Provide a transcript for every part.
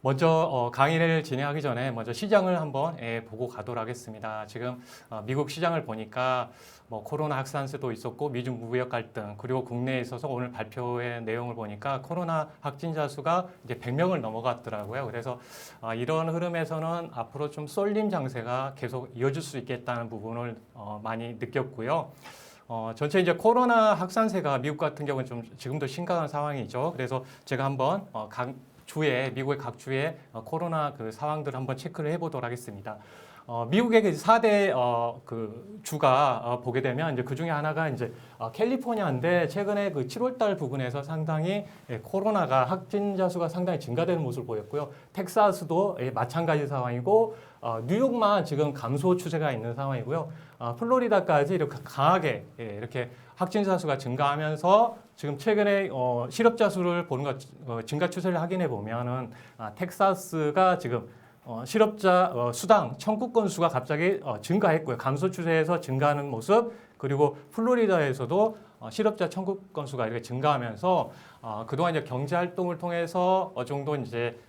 먼저 강의를 진행하기 전에 먼저 시장을 한번 보고 가도록 하겠습니다. 지금 미국 시장을 보니까 뭐 코로나 확산세도 있었고 미중 무역 갈등 그리고 국내에 있어서 오늘 발표의 내용을 보니까 코로나 확진자 수가 이제 100명을 넘어갔더라고요. 그래서 이런 흐름에서는 앞으로 좀 쏠림 장세가 계속 이어질 수 있겠다는 부분을 많이 느꼈고요. 전체 이제 코로나 확산세가 미국 같은 경우는 좀 지금도 심각한 상황이죠. 그래서 제가 한번 미국의 각 주의 코로나 그 상황들을 한번 체크를 해보도록 하겠습니다. 미국의 그 4대 그 주가 보게 되면 이제 그 중에 하나가 이제 캘리포니아인데 최근에 그 7월달 부근에서 상당히 코로나가 확진자 수가 상당히 증가되는 모습을 보였고요. 텍사스도 마찬가지 상황이고 뉴욕만 지금 감소 추세가 있는 상황이고요. 플로리다까지 이렇게 강하게 이렇게 확진자 수가 증가하면서 지금 최근에 실업자 수를 보는 것 증가 추세를 확인해 보면은 텍사스가 지금 실업자 수당 청구 건수가 갑자기 증가했고요. 감소 추세에서 증가하는 모습 그리고 플로리다에서도 실업자 청구 건수가 이렇게 증가하면서 그동안 이제 경제 활동을 통해서 정도 이제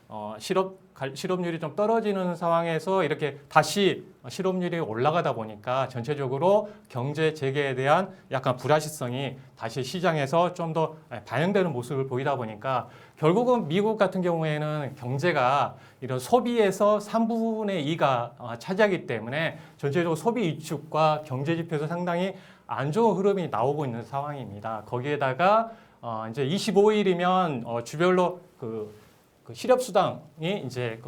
실업률이 좀 떨어지는 상황에서 이렇게 다시 실업률이 올라가다 보니까 전체적으로 경제 재개에 대한 약간 불확실성이 다시 시장에서 좀 더 반영되는 모습을 보이다 보니까 결국은 미국 같은 경우에는 경제가 이런 소비에서 3분의 2가 차지하기 때문에 전체적으로 소비 위축과 경제 지표에서 상당히 안 좋은 흐름이 나오고 있는 상황입니다. 거기에다가 이제 25일이면 주별로 그 실업 수당이 이제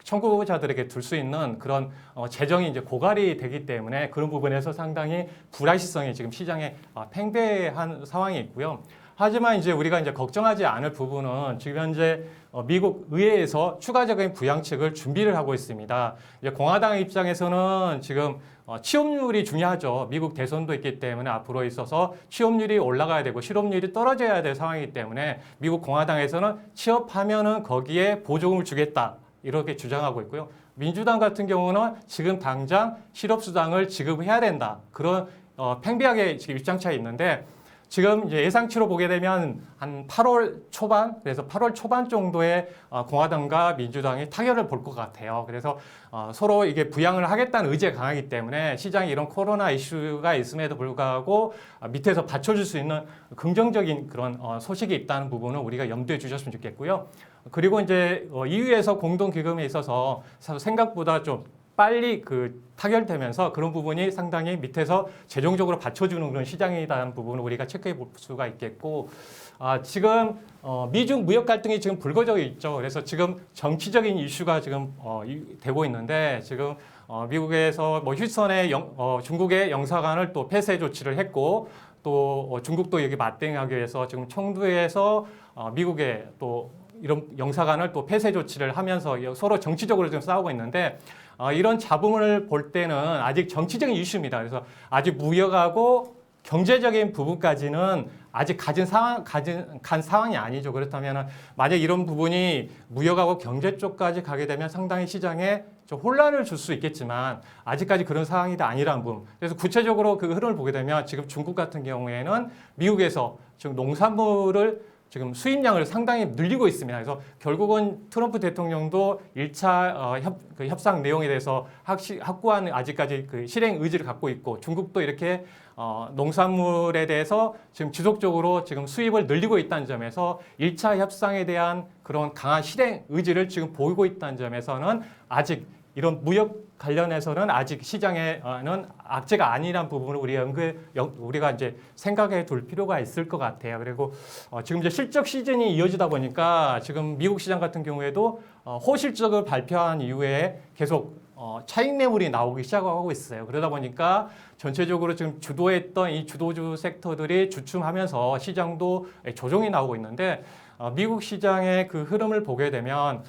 청구자들에게 들 수 있는 그런 재정이 이제 고갈이 되기 때문에 그런 부분에서 상당히 불확실성이 지금 시장에 팽배한 상황이 있고요. 하지만 이제 우리가 이제 걱정하지 않을 부분은 지금 현재 미국 의회에서 추가적인 부양책을 준비를 하고 있습니다. 이제 공화당 입장에서는 지금 취업률이 중요하죠. 미국 대선도 있기 때문에 앞으로 있어서 취업률이 올라가야 되고 실업률이 떨어져야 될 상황이기 때문에 미국 공화당에서는 취업하면은 거기에 보조금을 주겠다. 이렇게 주장하고 있고요. 민주당 같은 경우는 지금 당장 실업수당을 지급해야 된다. 그런 팽배하게 지금 입장 차이 있는데 지금 이제 예상치로 보게 되면 한 8월 초반, 그래서 8월 초반 정도에 공화당과 민주당이 타결을 볼 것 같아요. 그래서 서로 이게 부양을 하겠다는 의지가 강하기 때문에 시장에 이런 코로나 이슈가 있음에도 불구하고 밑에서 받쳐줄 수 있는 긍정적인 그런 소식이 있다는 부분을 우리가 염두에 주셨으면 좋겠고요. 그리고 이제 EU에서 공동기금에 있어서 생각보다 좀 빨리 타결되면서 그런 부분이 상당히 밑에서 재정적으로 받쳐주는 그런 시장이라는 부분을 우리가 체크해 볼 수가 있겠고, 지금 미중 무역 갈등이 지금 불거져 있죠. 그래서 지금 정치적인 이슈가 지금 되고 있는데 지금 미국에서 뭐 휴스턴에 중국의 영사관을 또 폐쇄 조치를 했고 또 중국도 여기 맞대응하기 위해서 지금 청두에서 미국의 또 이런 영사관을 또 폐쇄 조치를 하면서 서로 정치적으로 지금 싸우고 있는데 이런 잡음을 볼 때는 아직 정치적인 이슈입니다. 그래서 아직 무역하고 경제적인 부분까지는 아직 간 상황이 아니죠. 그렇다면 만약 이런 부분이 무역하고 경제 쪽까지 가게 되면 상당히 시장에 좀 혼란을 줄 수 있겠지만 아직까지 그런 상황이 아니라는 부분. 그래서 구체적으로 그 흐름을 보게 되면 지금 중국 같은 경우에는 미국에서 지금 농산물을 지금 수입량을 상당히 늘리고 있습니다. 그래서 결국은 트럼프 대통령도 1차 협상 내용에 대해서 확고한 아직까지 그 실행 의지를 갖고 있고 중국도 이렇게 농산물에 대해서 지금 지속적으로 지금 수입을 늘리고 있다는 점에서 1차 협상에 대한 그런 강한 실행 의지를 지금 보이고 있다는 점에서는 아직 이런 무역 관련해서는 아직 시장에는 악재가 아니란 부분을 우리가 이제 생각해 둘 필요가 있을 것 같아요. 그리고 지금 이제 실적 시즌이 이어지다 보니까 지금 미국 시장 같은 경우에도 호실적을 발표한 이후에 계속 차익 매물이 나오기 시작하고 있어요. 그러다 보니까 전체적으로 지금 주도했던 이 주도주 섹터들이 주춤하면서 시장도 조정이 나오고 있는데 미국 시장의 그 흐름을 보게 되면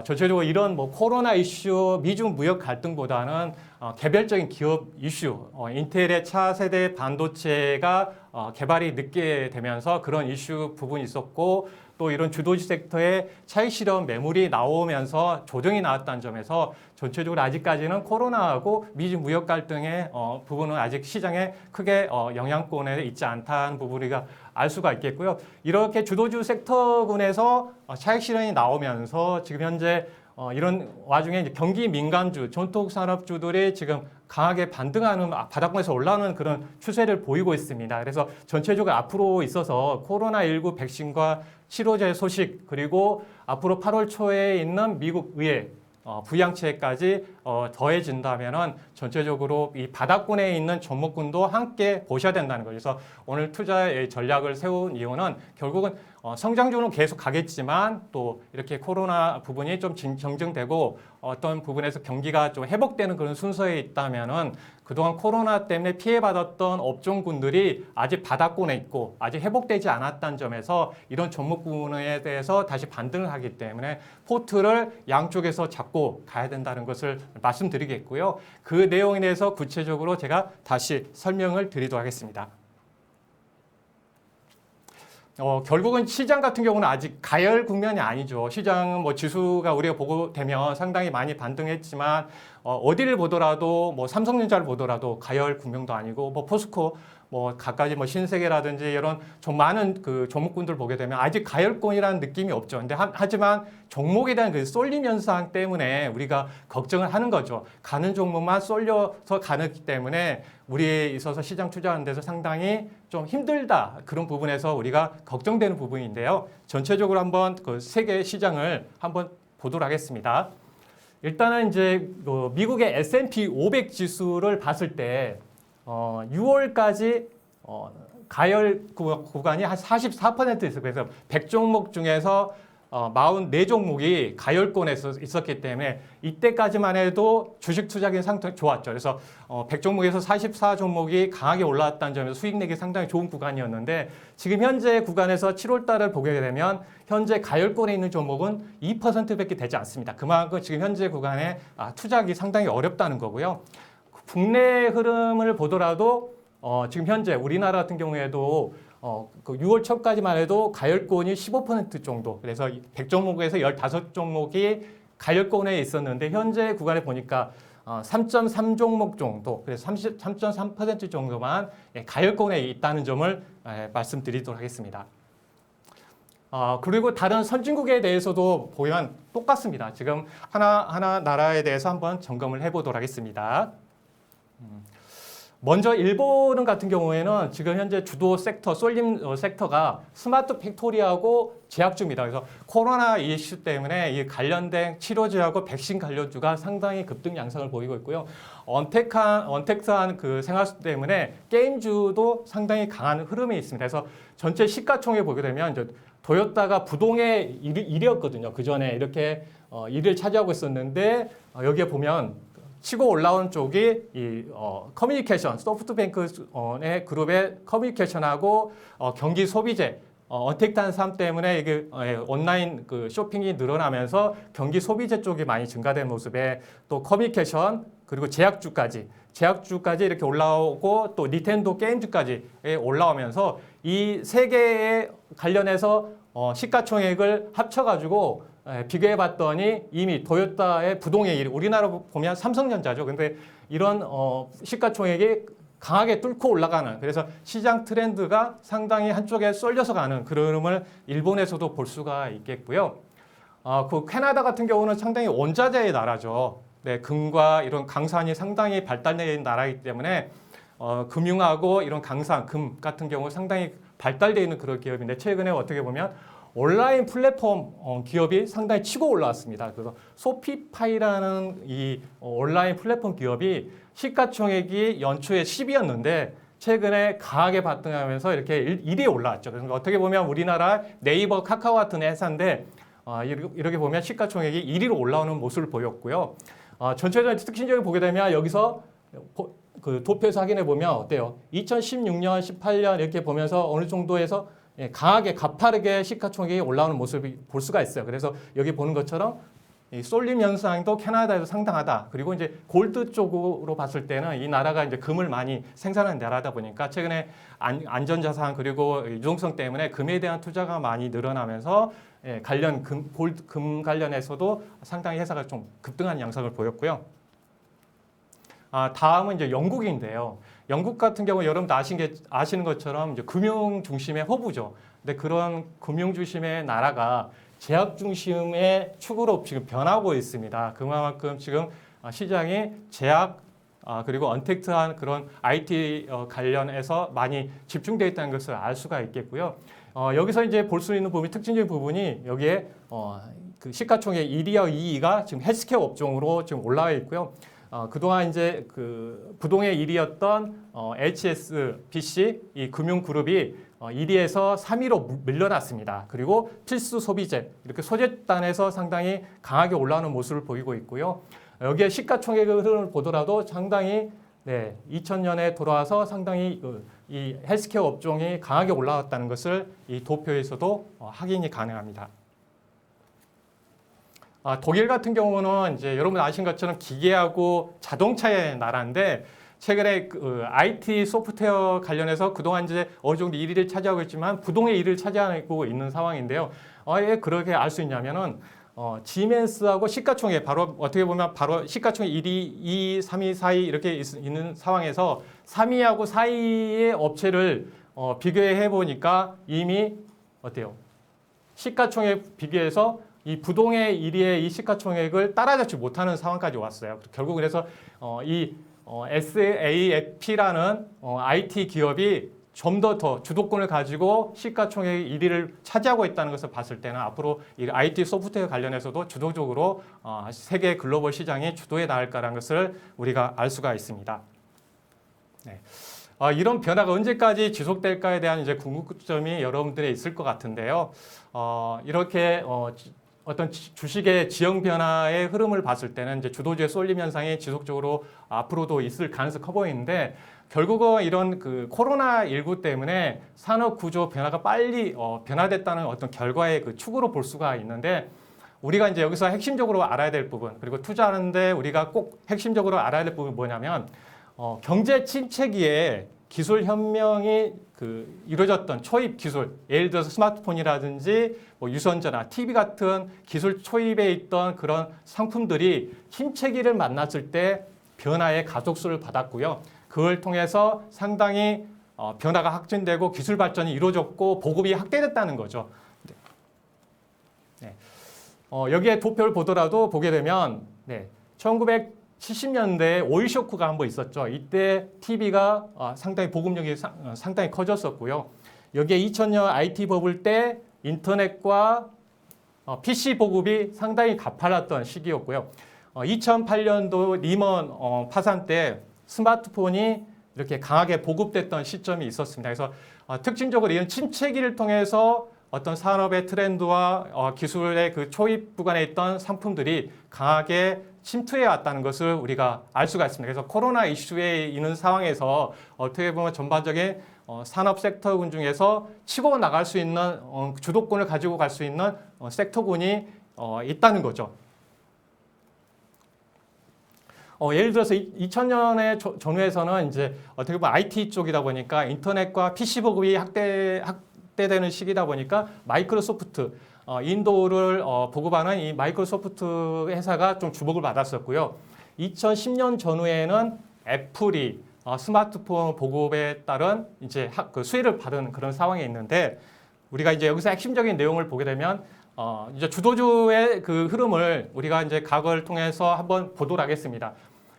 전체적으로 이런 뭐 코로나 이슈, 미중 무역 갈등보다는 개별적인 기업 이슈, 인텔의 차세대 반도체가 개발이 늦게 되면서 그런 이슈 부분이 있었고 또 이런 주도주 섹터의 차익 실현 매물이 나오면서 조정이 나왔다는 점에서 전체적으로 아직까지는 코로나하고 미중 무역 갈등의 부분은 아직 시장에 크게 영향권에 있지 않다는 부분을 우리가 알 수가 있겠고요. 이렇게 주도주 섹터군에서 차익 실현이 나오면서 지금 현재 이런 와중에 이제 경기 민감주, 전통 산업주들이 지금 강하게 반등하는 바닥권에서 올라오는 그런 추세를 보이고 있습니다. 그래서 전체적으로 앞으로 있어서 코로나19 백신과 치료제 소식 그리고 앞으로 8월 초에 있는 미국 의회 부양책까지 더해진다면은 전체적으로 이 바닥권에 있는 종목군도 함께 보셔야 된다는 거죠. 그래서 오늘 투자의 전략을 세운 이유는 결국은 성장주는 계속 가겠지만 또 이렇게 코로나 부분이 좀 정정되고 어떤 부분에서 경기가 좀 회복되는 그런 순서에 있다면은 그동안 코로나 때문에 피해받았던 업종군들이 아직 바닥권에 있고 아직 회복되지 않았다는 점에서 이런 종목군에 대해서 다시 반등을 하기 때문에 포트를 양쪽에서 잡고 가야 된다는 것을 말씀드리겠고요. 그 내용에 대해서 구체적으로 제가 다시 설명을 드리도록 하겠습니다. 결국은 시장 같은 경우는 아직 가열 국면이 아니죠. 시장은 뭐 지수가 우리가 보고 되면 상당히 많이 반등했지만 어디를 보더라도 뭐 삼성전자를 보더라도 가열 국면도 아니고 뭐 포스코 뭐 갖가지 뭐 신세계라든지 이런 좀 많은 그 종목군들 보게 되면 아직 가열권이라는 느낌이 없죠. 근데 하지만 종목에 대한 그 쏠림 현상 때문에 우리가 걱정을 하는 거죠. 가는 종목만 쏠려서 가기 때문에 우리에 있어서 시장 투자하는 데서 상당히 좀 힘들다. 그런 부분에서 우리가 걱정되는 부분인데요. 전체적으로 한번 그 세계 시장을 한번 보도록 하겠습니다. 일단은 이제 미국의 S&P 500 지수를 봤을 때 6월까지 가열 구간이 한 44% 있어요. 그래서 100종목 중에서 44종목이 가열권에 있었기 때문에 이때까지만 해도 주식 투자기는 상당히 좋았죠. 그래서 100종목에서 44종목이 강하게 올라왔다는 점에서 수익 내기 상당히 좋은 구간이었는데 지금 현재 구간에서 7월 달을 보게 되면 현재 가열권에 있는 종목은 2%밖에 되지 않습니다. 그만큼 지금 현재 구간에 투자하기 상당히 어렵다는 거고요. 국내 흐름을 보더라도 지금 현재 우리나라 같은 경우에도 그 6월 초까지만 해도 가열권이 15% 정도. 그래서 100종목에서 15종목이 가열권에 있었는데 현재 구간에 보니까 3.3종목 정도. 그래서 33% 정도만 가열권에 있다는 점을 말씀드리도록 하겠습니다. 그리고 다른 선진국에 대해서도 보면 똑같습니다. 지금 하나하나 나라에 대해서 한번 점검을 해보도록 하겠습니다. 먼저 일본 같은 경우에는 지금 현재 주도 섹터, 쏠림 섹터가 스마트 팩토리하고 제약주입니다. 그래서 코로나 이슈 때문에 이 관련된 치료제하고 백신 관련주가 상당히 급등 양상을 보이고 있고요. 언택트한 그 생활수 때문에 게임주도 상당히 강한 흐름이 있습니다. 그래서 전체 시가총액 보게 되면 이제 도요타가 부동의 1위였거든요. 그 전에 이렇게 1위를 차지하고 있었는데 여기에 보면 치고 올라온 쪽이 이 커뮤니케이션, 소프트뱅크의 그룹의 커뮤니케이션하고 경기 소비재, 언택트한 삶 때문에 이게 온라인 그 쇼핑이 늘어나면서 경기 소비재 쪽이 많이 증가된 모습에 또 커뮤니케이션 그리고 제약주까지 이렇게 올라오고 또 닌텐도 게임주까지 올라오면서 이 세 개에 관련해서 시가총액을 합쳐가지고 비교해 봤더니 이미 도요타의 부동의 1위, 우리나라 보면 삼성전자죠. 근데 이런 시가총액이 강하게 뚫고 올라가는, 그래서 시장 트렌드가 상당히 한쪽에 쏠려서 가는 그런 흐름을 일본에서도 볼 수가 있겠고요. 그 캐나다 같은 경우는 상당히 원자재의 나라죠. 네, 금과 이런 강산이 상당히 발달된 나라이기 때문에 금융하고 이런 강산, 금 같은 경우 상당히 발달되어 있는 그런 기업인데 최근에 어떻게 보면 온라인 플랫폼 기업이 상당히 치고 올라왔습니다. 그래서 소피파이라는 이 온라인 플랫폼 기업이 시가총액이 연초에 10위였는데 최근에 강하게 발등하면서 이렇게 1위에 올라왔죠. 그래서 어떻게 보면 우리나라 네이버, 카카오 같은 회사인데 이렇게 보면 시가총액이 1위로 올라오는 모습을 보였고요. 전체적인 특징적으로 보게 되면 여기서 그 도표에서 확인해 보면 어때요? 2016년, 18년 이렇게 보면서 어느 정도에서 강하게 가파르게 시가총액이 올라오는 모습을 볼 수가 있어요. 그래서 여기 보는 것처럼 이 쏠림 현상도 캐나다에서 상당하다. 그리고 이제 골드 쪽으로 봤을 때는 이 나라가 이제 금을 많이 생산하는 나라다 보니까 최근에 안전자산 그리고 유동성 때문에 금에 대한 투자가 많이 늘어나면서 관련 금 관련해서도 상당히 회사가 좀 급등한 양상을 보였고요. 다음은 이제 영국인데요. 영국 같은 경우 여러분도 아시는 것처럼 이제 금융 중심의 허브죠. 근데 그런 금융 중심의 나라가 제약 중심의 축으로 지금 변하고 있습니다. 그만큼 지금 시장이 제약 그리고 언택트한 그런 IT 관련해서 많이 집중되어 있다는 것을 알 수가 있겠고요. 여기서 이제 볼 수 있는 부분이 특징적인 부분이 여기에 그 시가총액 1위와 2위가 지금 헬스케어 업종으로 지금 올라와 있고요. 그동안 이제 그 부동의 1위였던 HSBC 이 금융그룹이 1위에서 3위로 밀려났습니다. 그리고 필수 소비재 이렇게 소재단에서 상당히 강하게 올라오는 모습을 보이고 있고요. 여기에 시가총액 흐름을 보더라도 상당히 2000년에 돌아와서 상당히 이 헬스케어 업종이 강하게 올라왔다는 것을 이 도표에서도 확인이 가능합니다. 독일 같은 경우는 이제 여러분 아신 것처럼 기계하고 자동차의 나라인데 최근에 그 IT 소프트웨어 관련해서 그동안 이제 어느 정도 1위를 차지하고 있지만 부동의 1위를 차지하고 있는 상황인데요. 왜 그렇게 알 수 있냐면은 지멘스하고 시가총액 바로 어떻게 보면 바로 시가총액 1위, 2위, 3위, 4위 이렇게 있는 상황에서 3위하고 4위의 업체를 비교해 보니까 이미 어때요? 시가총액 비교해서 이 부동의 1위의 이 시가총액을 따라잡지 못하는 상황까지 왔어요. 결국 그래서 이 SAFP라는 IT 기업이 좀 더 주도권을 가지고 시가총액 1위를 차지하고 있다는 것을 봤을 때는 앞으로 이 IT 소프트웨어 관련해서도 주도적으로 세계 글로벌 시장이 주도해 나갈까라는 것을 우리가 알 수가 있습니다. 네. 이런 변화가 언제까지 지속될까에 대한 이제 궁금점이 여러분들에 있을 것 같은데요. 이렇게 어떤 주식의 지형 변화의 흐름을 봤을 때는 이제 주도주의 쏠림 현상이 지속적으로 앞으로도 있을 가능성이 커 보이는데 결국은 이런 그 코로나19 때문에 산업 구조 변화가 빨리 변화됐다는 어떤 결과의 그 축으로 볼 수가 있는데 우리가 이제 여기서 핵심적으로 알아야 될 부분 그리고 투자하는데 우리가 꼭 핵심적으로 알아야 될 부분이 뭐냐면 경제 침체기에 기술 혁명이 이루어졌던 초입 기술, 예를 들어서 스마트폰이라든지 뭐 유선전화, TV 같은 기술 초입에 있던 그런 상품들이 침체기를 만났을 때 변화의 가속수를 받았고요. 그걸 통해서 상당히 변화가 확진되고 기술 발전이 이루어졌고 보급이 확대됐다는 거죠. 네. 여기에 도표를 보더라도 보게 되면 1970년대에 오일 쇼크가 한번 있었죠. 이때 TV가 상당히 보급력이 상당히 커졌었고요. 여기에 2000년 IT 버블 때 인터넷과 PC 보급이 상당히 가팔랐던 시기였고요. 2008년도 리먼 파산 때 스마트폰이 이렇게 강하게 보급됐던 시점이 있었습니다. 그래서 특징적으로 이런 침체기를 통해서 어떤 산업의 트렌드와 기술의 그 초입 구간에 있던 상품들이 강하게 침투해 왔다는 것을 우리가 알 수가 있습니다. 그래서 코로나 이슈에 있는 상황에서 어떻게 보면 전반적인 산업 섹터군 중에서 치고 나갈 수 있는 주도권을 가지고 갈 수 있는 섹터군이 있다는 거죠. 예를 들어서 2000년의 전후에서는 이제 어떻게 보면 IT 쪽이다 보니까 인터넷과 PC 보급이 확대되는 시기다 보니까 마이크로소프트 인도를 보급하는 이 마이크로소프트 회사가 좀 주목을 받았었고요. 2010년 전후에는 애플이 스마트폰 보급에 따른 이제 그 수혜를 받은 그런 상황에 있는데 우리가 이제 여기서 핵심적인 내용을 보게 되면 이제 주도주의 그 흐름을 우리가 이제 각을 통해서 한번 보도록 하겠습니다.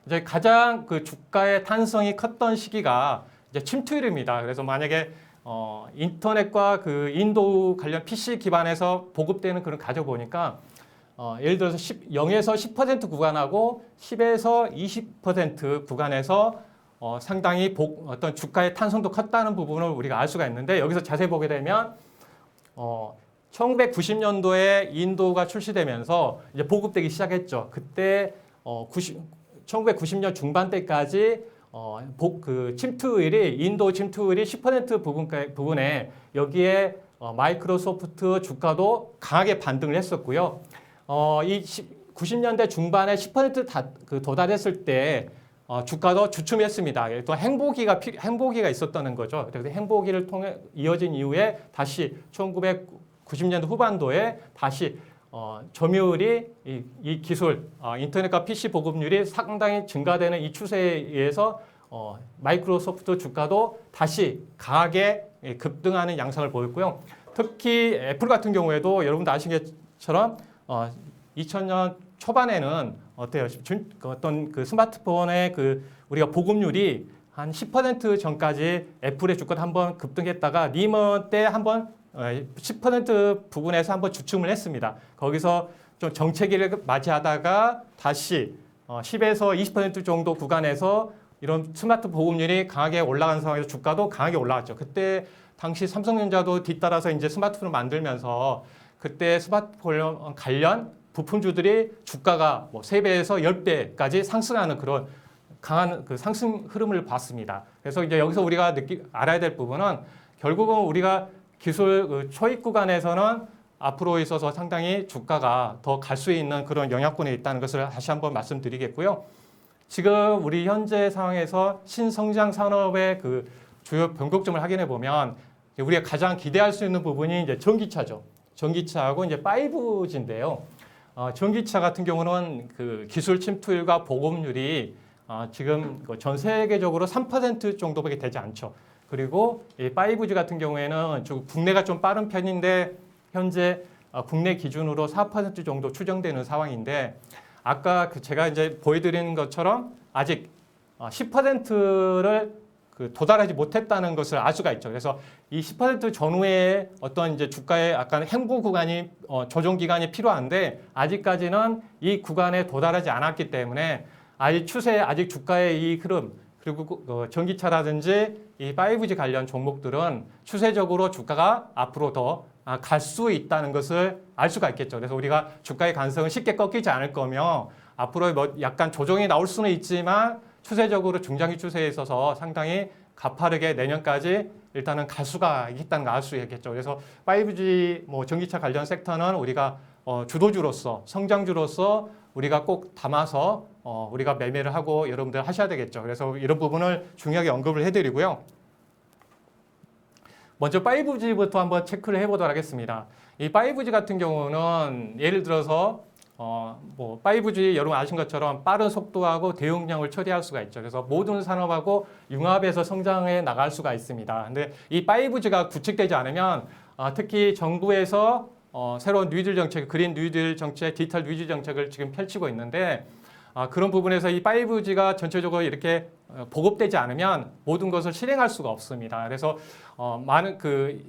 이제 가장 그 주가의 탄성이 컸던 시기가 이제 침투율입니다. 그래서 만약에 인터넷과 그 인도 관련 PC 기반에서 보급되는 그런 가져보니까 예를 들어서 0에서 10% 구간하고 10에서 20% 구간에서 상당히 어떤 주가의 탄성도 컸다는 부분을 우리가 알 수가 있는데 여기서 자세히 보게 되면 1990년도에 인도가 출시되면서 이제 보급되기 시작했죠. 그때 1990년 중반대까지 그 침투율이 인도 침투율이 10% 부분에 여기에 마이크로소프트 주가도 강하게 반등을 했었고요. 이 90년대 중반에 10% 도달했을 때 주가도 주춤했습니다. 또 행보기가 있었다는 거죠. 그래서 행보기를 통해 이어진 이후에 다시 1990년대 후반도에 다시 점유율이 이 기술 인터넷과 PC 보급률이 상당히 증가되는 이 추세에 의해서 마이크로소프트 주가도 다시 강하게 급등하는 양상을 보였고요. 특히 애플 같은 경우에도 여러분도 아시는 것처럼 2000년 초반에는 어때요? 어떤 그 스마트폰의 우리가 보급률이 한 10% 전까지 애플의 주가가 한번 급등했다가 리먼 때 한번 10% 부근에서 한번 주춤을 했습니다. 거기서 좀 정체기를 맞이하다가 다시 10에서 20% 정도 구간에서 이런 스마트 보급률이 강하게 올라간 상황에서 주가도 강하게 올라갔죠. 그때 당시 삼성전자도 뒤따라서 이제 스마트폰을 만들면서 그때 스마트폰 관련 부품주들이 주가가 뭐 3배에서 10배까지 상승하는 그런 강한 그 상승 흐름을 봤습니다. 그래서 이제 여기서 우리가 알아야 될 부분은 결국은 우리가 기술 초입 구간에서는 앞으로 있어서 상당히 주가가 더 갈 수 있는 그런 영향권에 있다는 것을 다시 한번 말씀드리겠고요. 지금 우리 현재 상황에서 신성장 산업의 그 주요 변곡점을 확인해 보면 우리가 가장 기대할 수 있는 부분이 이제 전기차죠. 전기차하고 이제 5G인데요. 전기차 같은 경우는 그 기술 침투율과 보급률이 지금 전 세계적으로 3% 정도밖에 되지 않죠. 그리고 이 5G 같은 경우에는 국내가 좀 빠른 편인데 현재 국내 기준으로 4% 정도 추정되는 상황인데 아까 제가 이제 보여드리는 것처럼 아직 10%를 도달하지 못했다는 것을 알 수가 있죠. 그래서 이 10% 전후에 어떤 이제 주가의 약간 행보 구간이 조정 기간이 필요한데 아직까지는 이 구간에 도달하지 않았기 때문에 아직 주가의 이 흐름 그리고 전기차라든지 이 5G 관련 종목들은 추세적으로 주가가 앞으로 더 갈 수 있다는 것을 알 수가 있겠죠. 그래서 우리가 주가의 관성은 쉽게 꺾이지 않을 거며 앞으로 뭐 약간 조정이 나올 수는 있지만 추세적으로 중장기 추세에 있어서 상당히 가파르게 내년까지 일단은 갈 수가 있다는 걸 알 수 있겠죠. 그래서 5G 뭐 전기차 관련 섹터는 우리가 주도주로서 성장주로서 우리가 꼭 담아서 우리가 매매를 하고 여러분들 하셔야 되겠죠. 그래서 이런 부분을 중요하게 언급을 해드리고요. 먼저 5G부터 한번 체크를 해보도록 하겠습니다. 이 5G 같은 경우는 예를 들어서 뭐 5G 여러분 아신 것처럼 빠른 속도하고 대용량을 처리할 수가 있죠. 그래서 모든 산업하고 융합해서 성장해 나갈 수가 있습니다. 근데 이 5G가 구축되지 않으면 특히 정부에서 새로운 뉴딜 정책, 그린 뉴딜 정책, 디지털 뉴딜 정책을 지금 펼치고 있는데 그런 부분에서 이 5G가 전체적으로 이렇게 보급되지 않으면 모든 것을 실행할 수가 없습니다. 그래서 많은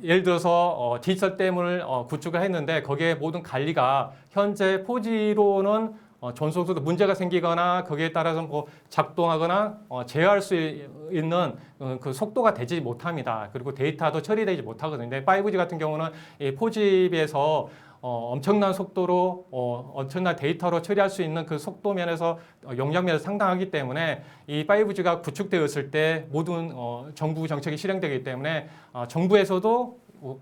예를 들어서 디지털 댐을 구축을 했는데 거기에 모든 관리가 현재 4G로는 전송수도 문제가 생기거나 거기에 따라서 뭐 작동하거나 제어할 수 있는 그 속도가 되지 못합니다. 그리고 데이터도 처리되지 못하거든요. 근데 5G 같은 경우는 이 4G에 비해서 엄청난 속도로 엄청난 데이터로 처리할 수 있는 그 속도 면에서 용량 면에서 상당하기 때문에 이 5G가 구축되었을 때 모든 정부 정책이 실행되기 때문에 정부에서도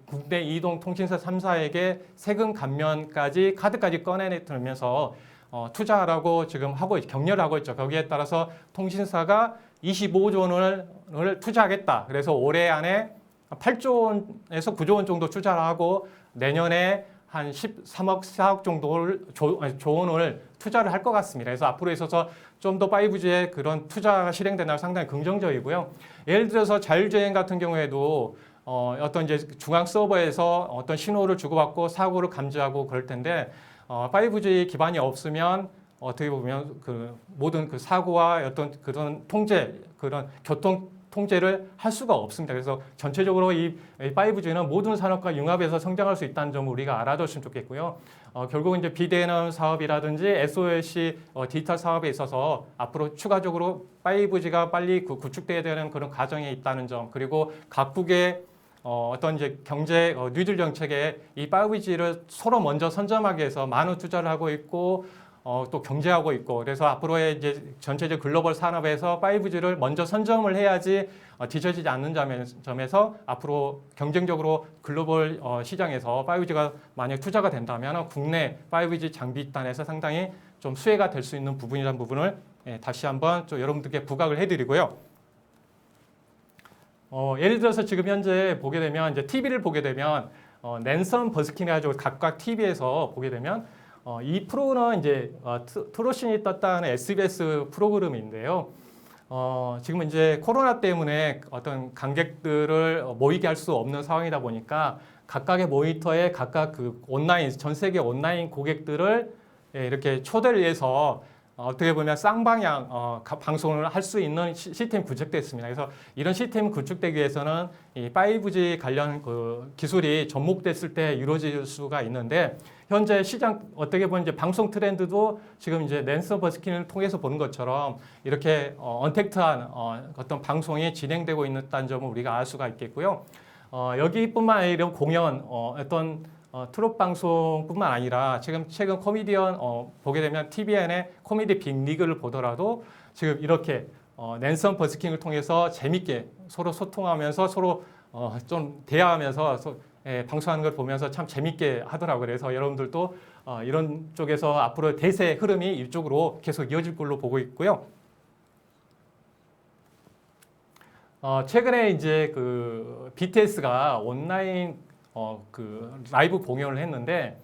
국내 이동통신사 3사에게 세금 감면까지 카드까지 꺼내들면서 투자하라고 지금 격려를 하고 있죠. 거기에 따라서 통신사가 25조 원을 투자하겠다. 그래서 올해 안에 8조 원에서 9조 원 정도 투자를 하고 내년에 한 13억, 4억 정도를 조 원을 투자를 할 것 같습니다. 그래서 앞으로 있어서 좀 더 5G에 그런 투자가 실행된다면 상당히 긍정적이고요. 예를 들어서 자율주행 같은 경우에도 어떤 이제 중앙 서버에서 어떤 신호를 주고받고 사고를 감지하고 그럴 텐데 5G 기반이 없으면 어떻게 보면 모든 사고와 어떤 그런 그런 교통 통제를 할 수가 없습니다. 그래서 전체적으로 이 5G는 모든 산업과 융합해서 성장할 수 있다는 점을 우리가 알아뒀으면 좋겠고요. 결국은 이제 비대면 사업이라든지 SOC 디지털 사업에 있어서 앞으로 추가적으로 5G가 빨리 구축돼야 되는 그런 과정에 있다는 점, 그리고 각국의 어떤 이제 경제 뉴딜 정책에 이 5G를 서로 먼저 선점하기 위해서 많은 투자를 하고 있고 또 경제하고 있고 그래서 앞으로의 이제 전체적 글로벌 산업에서 5G를 먼저 선점을 해야지 뒤처지지 않는 점에서 앞으로 경쟁적으로 글로벌 시장에서 5G가 만약 투자가 된다면 국내 5G 장비단에서 상당히 좀 수혜가 될 수 있는 부분이라는 부분을 다시 한번 좀 여러분들께 부각을 해드리고요. 예를 들어서 지금 현재 보게 되면 이제 TV를 보게 되면 랜선 버스킹 해가지고 각각 TV에서 보게 되면 이 프로는 이제 트로신이 떴다는 SBS 프로그램인데요. 지금 이제 코로나 때문에 어떤 관객들을 모이게 할 수 없는 상황이다 보니까 각각의 모니터에 각각 그 온라인 전 세계 온라인 고객들을 이렇게 초대를 해서 어떻게 보면 쌍방향 방송을 할 수 있는 시스템이 구축됐습니다. 그래서 이런 시스템이 구축되기 위해서는 이 5G 관련 그 기술이 접목됐을 때 이루어질 수가 있는데 현재 시장 어떻게 보면 이제 방송 트렌드도 지금 이제 랜선 버스킹을 통해서 보는 것처럼 이렇게 언택트한 어떤 방송이 진행되고 있다는 점을 우리가 알 수가 있겠고요. 여기뿐만 아니라 이런 공연 어떤 트롯 방송뿐만 아니라 지금 최근 코미디언 보게 되면 TVN의 코미디 빅리그를 보더라도 지금 이렇게 랜선 버스킹을 통해서 재밌게 서로 소통하면서 서로 좀 대화하면서 방송하는 걸 보면서 참 재밌게 하더라고요. 그래서 여러분들도 이런 쪽에서 앞으로 대세 흐름이 이쪽으로 계속 이어질 걸로 보고 있고요. 최근에 이제 그 BTS가 온라인 그 라이브 공연을 했는데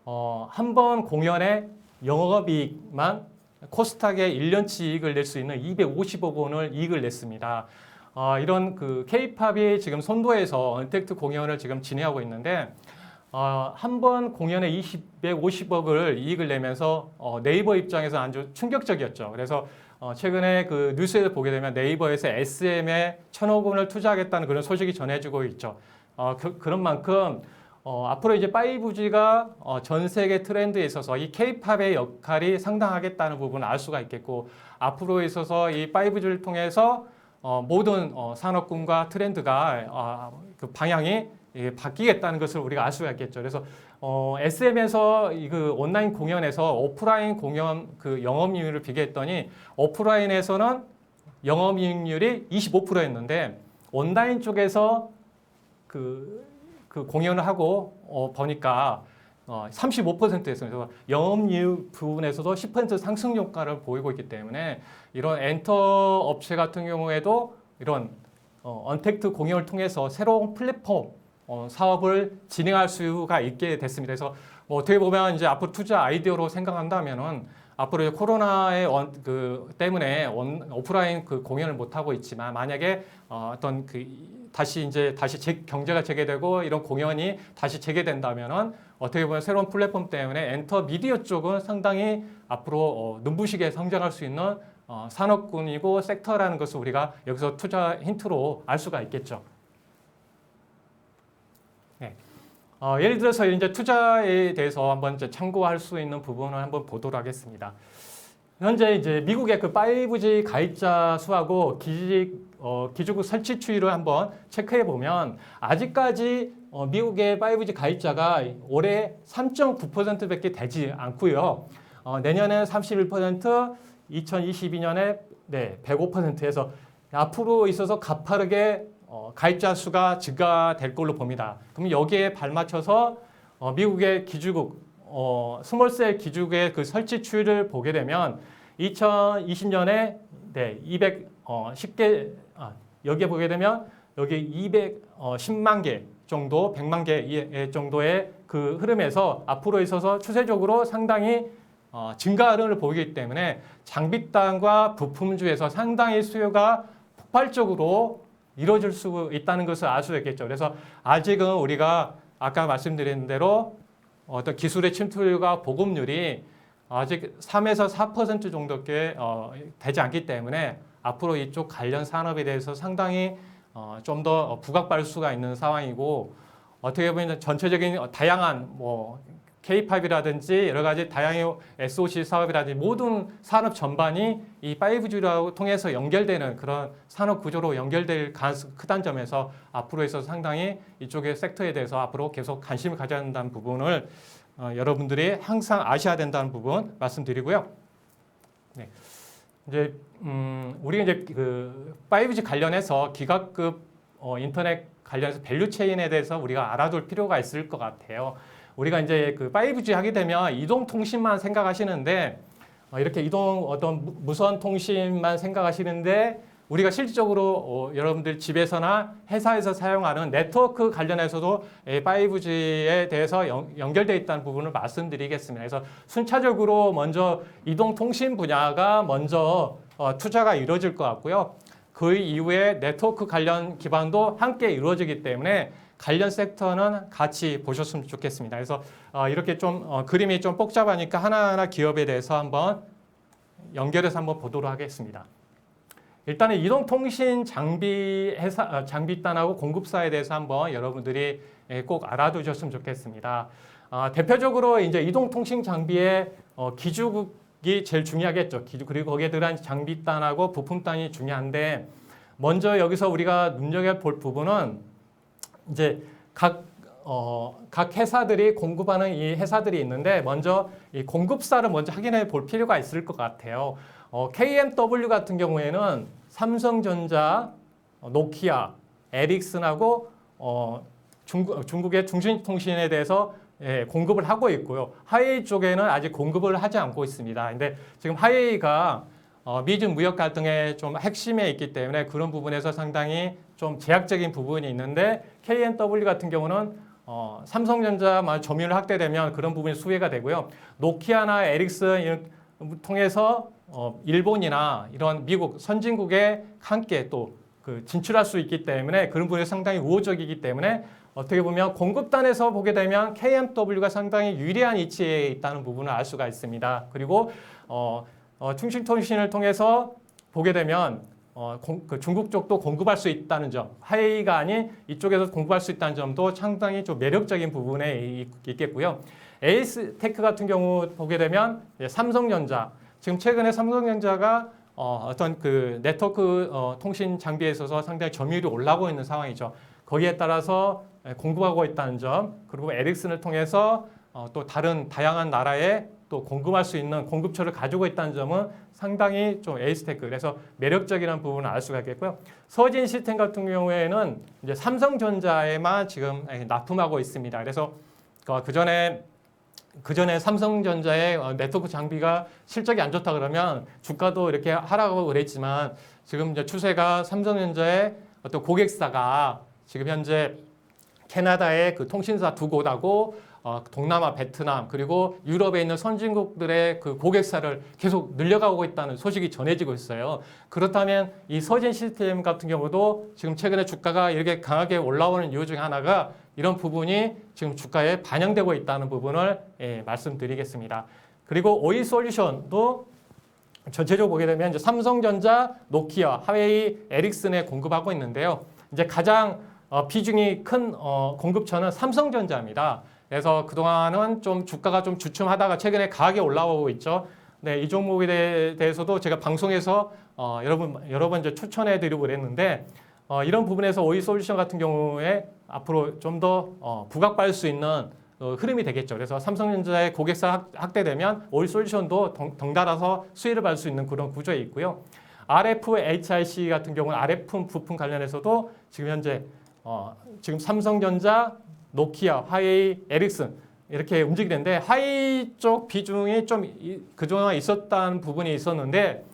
한 번 공연에 영업이익만 코스닥에 1년치 이익을 낼 수 있는 250억 원을 이익을 냈습니다. 이런 그 K-팝이 지금 선도에서 언택트 공연을 지금 진행하고 있는데 한 번 공연에 250억을 이익을 내면서 네이버 입장에서 아주 충격적이었죠. 그래서 최근에 그 뉴스에 보게 되면 네이버에서 SM에 1,000억 원을 투자하겠다는 그런 소식이 전해지고 있죠. 그런 만큼 앞으로 이제 5G가 전 세계 트렌드에 있어서 이 K-팝의 역할이 상당하겠다는 부분을 알 수가 있겠고 앞으로 있어서 이 5G를 통해서 모든 산업군과 트렌드가 그 방향이 바뀌겠다는 것을 우리가 알 수가 있겠죠. 그래서 SM에서 그 온라인 공연에서 오프라인 공연 그 영업이익률을 비교했더니 오프라인에서는 영업이익률이 25%였는데 온라인 쪽에서 그 공연을 하고 보니까 35%였어요. 그래서 영업이익 부분에서도 10% 상승 효과를 보이고 있기 때문에 이런 엔터 업체 같은 경우에도 이런 언택트 공연을 통해서 새로운 플랫폼 사업을 진행할 수가 있게 됐습니다. 그래서 어떻게 보면 이제 앞으로 투자 아이디어로 생각한다면은 앞으로 코로나의 때문에 오프라인 그 공연을 못 하고 있지만 만약에 어떤 다시 경제가 재개되고 이런 공연이 다시 재개된다면은 어떻게 보면 새로운 플랫폼 때문에 엔터 미디어 쪽은 상당히 앞으로 눈부시게 성장할 수 있는 산업군이고 섹터라는 것을 우리가 여기서 투자 힌트로 알 수가 있겠죠. 네. 예를 들어서 이제 투자에 대해서 한번 이제 참고할 수 있는 부분을 한번 보도록 하겠습니다. 현재 이제 미국의 그 5G 가입자 수하고 기지국 설치 추이를 한번 체크해 보면 아직까지 미국의 5G 가입자가 올해 3.9%밖에 되지 않고요. 내년에 31%, 2022년에 105%에서 앞으로 있어서 가파르게 가입자 수가 증가될 걸로 봅니다. 그럼 여기에 발맞춰서 미국의 기주국, 스몰셀 기주국의 그 설치 추이를 보게 되면 2020년에 210개, 여기에 보게 되면 여기 210만 개 정도, 100만 개 정도의 그 흐름에서 앞으로 있어서 추세적으로 상당히 증가 흐름을 보이기 때문에 장비단과 부품주에서 상당히 수요가 폭발적으로 이루어질 수 있다는 것을 알 수 있겠죠. 그래서 아직은 우리가 아까 말씀드린 대로 어떤 기술의 침투율과 보급률이 아직 3에서 4% 정도밖에 되지 않기 때문에 앞으로 이쪽 관련 산업에 대해서 상당히 좀 더 부각받을 수가 있는 상황이고 어떻게 보면 전체적인 다양한 K-팝이라든지 여러 가지 다양한 SOC 사업이라든지 모든 산업 전반이 이 5G를 통해서 연결되는 그런 산업 구조로 연결될 가능성이 크다는 점에서 앞으로 있어서 상당히 이쪽의 섹터에 대해서 앞으로 계속 관심을 가져야 한다는 부분을 여러분들이 항상 아셔야 된다는 부분 말씀드리고요. 네. 이제 우리가 이제 그 5G 관련해서 기가급 인터넷 관련해서 밸류 체인에 대해서 우리가 알아둘 필요가 있을 것 같아요. 우리가 이제 그 5G 하게 되면 이동 통신만 생각하시는데 이렇게 어떤 무선 통신만 생각하시는데 우리가 실질적으로 여러분들 집에서나 회사에서 사용하는 네트워크 관련해서도 5G에 대해서 연결되어 있다는 부분을 말씀드리겠습니다. 그래서 순차적으로 먼저 이동통신 분야가 먼저 투자가 이루어질 것 같고요. 그 이후에 네트워크 관련 기반도 함께 이루어지기 때문에 관련 섹터는 같이 보셨으면 좋겠습니다. 그래서 이렇게 좀 그림이 좀 복잡하니까 하나하나 기업에 대해서 한번 연결해서 한번 보도록 하겠습니다. 일단은 이동통신 장비단하고 공급사에 대해서 한번 여러분들이 꼭 알아두셨으면 좋겠습니다. 대표적으로 이제 이동통신 장비의 기죽이 제일 중요하겠죠. 그리고 거기에 들어간 장비단하고 부품단이 중요한데 먼저 여기서 우리가 눈여겨볼 부분은 이제 각 회사들이 공급하는 이 회사들이 있는데 먼저 이 공급사를 먼저 확인해 볼 필요가 있을 것 같아요. KMW 같은 경우에는 삼성전자, 노키아, 에릭슨하고 중국의 중신통신에 대해서 공급을 하고 있고요. 화웨이 쪽에는 아직 공급을 하지 않고 있습니다. 근데 지금 화웨이가 미중 무역 갈등의 좀 핵심에 있기 때문에 그런 부분에서 상당히 좀 제약적인 부분이 있는데 KMW 같은 경우는 삼성전자만 점유율 확대되면 그런 부분이 수혜가 되고요. 노키아나 에릭슨 통해서 일본이나 이런 미국 선진국에 함께 또 그 진출할 수 있기 때문에 그런 부분이 상당히 우호적이기 때문에 어떻게 보면 공급단에서 보게 되면 KMW가 상당히 유리한 위치에 있다는 부분을 알 수가 있습니다. 그리고 중신통신을 통해서 보게 되면 그 중국 쪽도 공급할 수 있다는 점, 화웨이가 아닌 이쪽에서 공급할 수 있다는 점도 상당히 좀 매력적인 부분에 있겠고요. 에이스테크 같은 경우 보게 되면 삼성전자, 지금 최근에 삼성전자가 어떤 그 네트워크 통신 장비에 있어서 상당히 점유율이 올라가고 있는 상황이죠. 거기에 따라서 공급하고 있다는 점, 그리고 에릭슨을 통해서 또 다른 다양한 나라에 또 공급할 수 있는 공급처를 가지고 있다는 점은 상당히 좀 에이스테크, 그래서 매력적이라는 부분을 알 수가 있겠고요. 서진 시스템 같은 경우에는 이제 삼성전자에만 지금 납품하고 있습니다. 그래서 그전에 삼성전자의 네트워크 장비가 실적이 안 좋다 그러면 주가도 이렇게 하락하고 그랬지만 지금 이제 추세가 삼성전자의 어떤 고객사가 지금 현재 캐나다의 그 통신사 두 곳하고 동남아, 베트남 그리고 유럽에 있는 선진국들의 그 고객사를 계속 늘려가고 있다는 소식이 전해지고 있어요. 그렇다면 이 서진 시스템 같은 경우도 지금 최근에 주가가 이렇게 강하게 올라오는 이유 중에 하나가 이런 부분이 지금 주가에 반영되고 있다는 부분을 말씀드리겠습니다. 그리고 오이솔루션도 전체적으로 보게 되면 이제 삼성전자, 노키아, 화웨이, 에릭슨에 공급하고 있는데요. 이제 가장 비중이 큰 공급처는 삼성전자입니다. 그래서 그동안은 좀 주가가 좀 주춤하다가 최근에 강하게 올라오고 있죠. 네, 이 종목에 대해서도 제가 방송에서 여러 번 이제 추천해드리고 그랬는데 이런 부분에서 오이솔루션 같은 경우에 앞으로 좀 더 부각받을 수 있는 흐름이 되겠죠. 그래서 삼성전자의 고객사 확대되면 오이솔루션도 덩달아서 수혜를 받을 수 있는 그런 구조에 있고요. RFHIC 같은 경우는 RF 부품 관련해서도 지금 현재 지금 삼성전자, 노키아, 화웨이, 에릭슨 이렇게 움직이는데 화웨이 쪽 비중이 좀 그동안 있었다는 부분이 있었는데